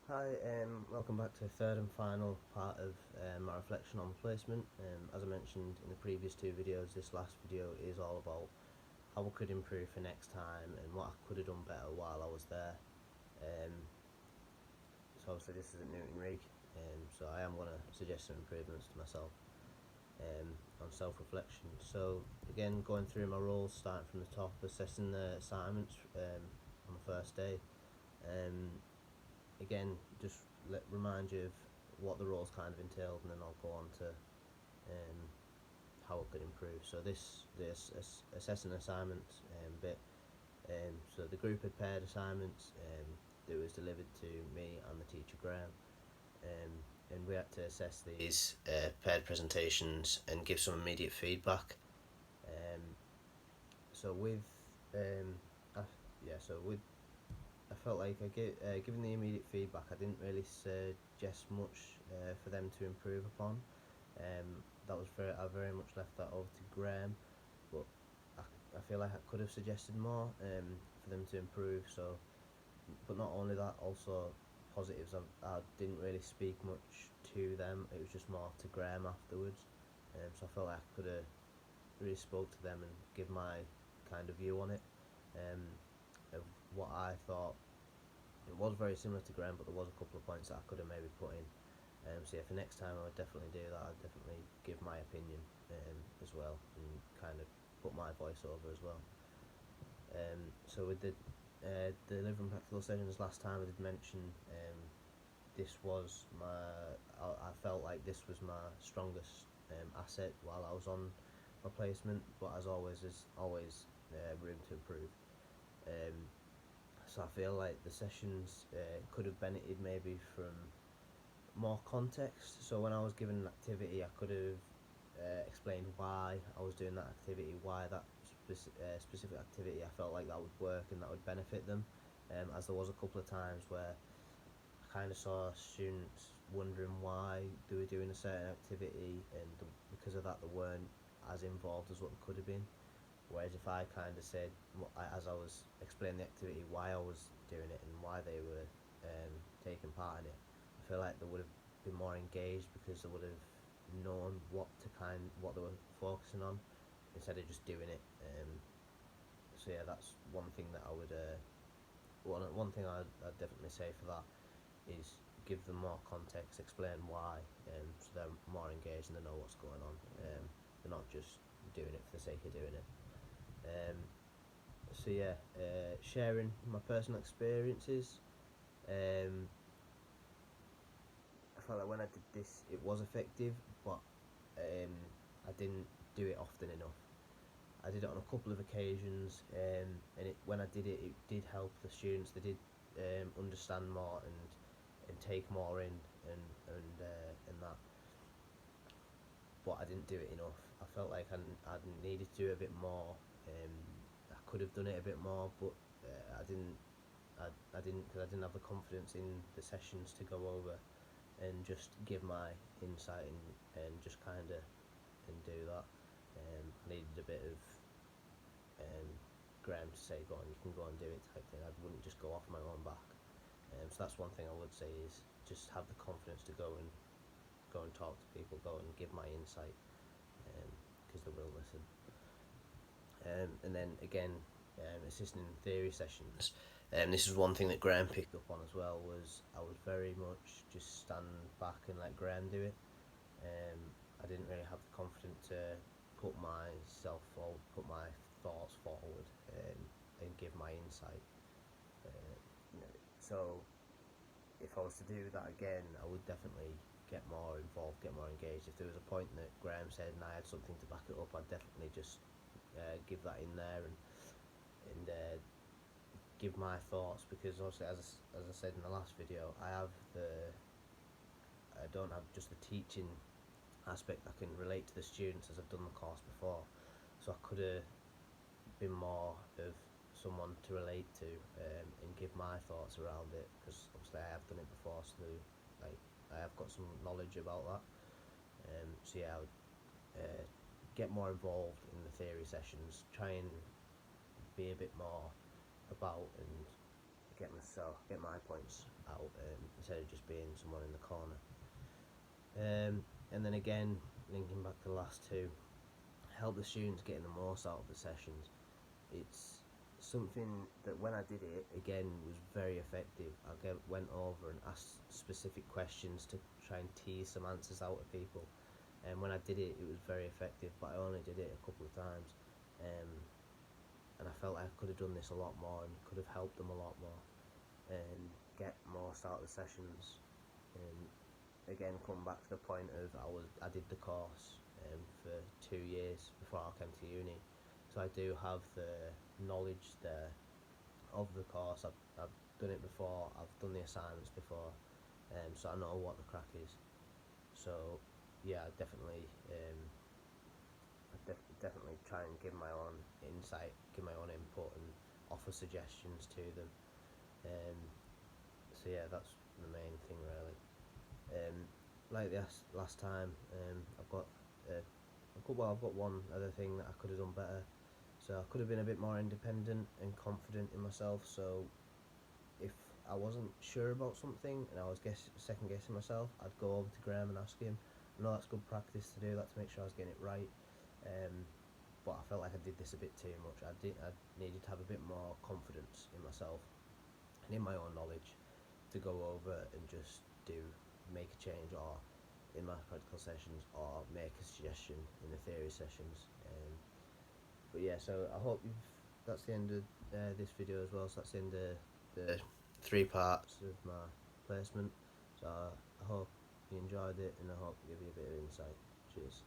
Hi, welcome back to the third and final part of my reflection on placement. As I mentioned in the previous two videos, this last video is all about how I could improve for next time and what I could have done better while I was there. So obviously this isn't Newton Rig, so I am going to suggest some improvements to myself on self-reflection. So again, going through my roles, starting from the top, assessing the assignments on the first day. Again, just remind you of what the roles kind of entailed, and then I'll go on to how I could improve. So this assessing assignments bit. So the group had paired assignments that was delivered to me and the teacher Graham, and we had to assess these paired presentations and give some immediate feedback. So with I, yeah, so with I felt like given the immediate feedback, I didn't really suggest much for them to improve upon. That was I very much left that over to Graham, but I feel like I could have suggested more for them to improve. So, but not only that, also positives. I didn't really speak much to them. It was just more to Graham afterwards. So I felt like I could have really spoke to them and give my kind of view on it, of what I thought. It was very similar to Graham, but there was a couple of points that I could have maybe put in. So yeah, for next time I would definitely do that. I'd definitely give my opinion as well, and kind of put my voice over as well. So with the delivering practical sessions last time, I did mention this was I felt like this was my strongest asset while I was on my placement, but as always, there's always room to improve. Um, so I feel like the sessions could have benefited maybe from more context. So when I was given an activity, I could have explained why I was doing that activity, why that specific activity I felt like that would work and that would benefit them. As there was a couple of times where I kind of saw students wondering why they were doing a certain activity, and because of that they weren't as involved as what they could have been. Whereas if I kind of said, as I was explaining the activity, why I was doing it and why they were taking part in it, I feel like they would have been more engaged because they would have known what they were focusing on instead of just doing it. So yeah, that's one thing that I would one thing I'd definitely say for that is give them more context, explain why, so they're more engaged and they know what's going on. They're not just doing it for the sake of doing it. Um, so yeah, sharing my personal experiences. Um, I felt like when I did this, it was effective, but I didn't do it often enough. I did it on a couple of occasions, and when I did it, it did help the students. They did understand more and take more in and that. But I didn't do it enough. I felt like I needed to do it a bit more. I could have done it a bit more, but I didn't. I didn't because I didn't have the confidence in the sessions to go over and just give my insight and just kind of and do that. I needed a bit of um, Graham to say, "Go on, you can go and do it," type thing. I wouldn't just go off my own back. So that's one thing I would say is just have the confidence to go and talk to people, go and give my insight, because they will listen. And then again, assisting in theory sessions. This is one thing that Graham picked up on as well. Was I was very much just stand back and let Graham do it. Um, I didn't really have the confidence to put myself forward, put my thoughts forward, and give my insight. Uh, so if I was to do that again, I would definitely get more involved, get more engaged. If there was a point that Graham said and I had something to back it up, I'd definitely just give that in there and give my thoughts, because obviously as I said in the last video, I don't have just the teaching aspect that can relate to the students as I've done the course before, so I could have been more of someone to relate to, and give my thoughts around it, because obviously I have done it before, so like I have got some knowledge about that. So yeah, I would get more involved in the theory sessions, try and be a bit more about and get my points out, instead of just being someone in the corner. And then again, linking back to the last two, help the students getting the most out of the sessions. It's something that when I did it again was very effective. I went over and asked specific questions to try and tease some answers out of people, and when I did it, it was very effective. But I only did it a couple of times, and I felt I could have done this a lot more and could have helped them a lot more and get most out of the sessions. And again, come back to the point of I did the course for 2 years before I came to uni, so I do have the knowledge there of the course. I've done it before, I've done the assignments before, so I know what the crack is. So yeah, definitely try and give my own insight, give my own input, and offer suggestions to them. So yeah, that's the main thing really. Like this last time, I've got one other thing that I could have done better. So I could have been a bit more independent and confident in myself. So if I wasn't sure about something and I was second guessing myself, I'd go over to Graham and ask him. I know that's good practice to do that, to make sure I was getting it right. But I felt like I did this a bit too much. I needed to have a bit more confidence in myself and in my own knowledge to go over and just make a change, or in my practical sessions, or make a suggestion in the theory sessions. But yeah, so I hope that's the end of this video as well. So that's the end of the 3 parts of my placement. So I hope you enjoyed it, and I hope it gave you a bit of insight. Cheers.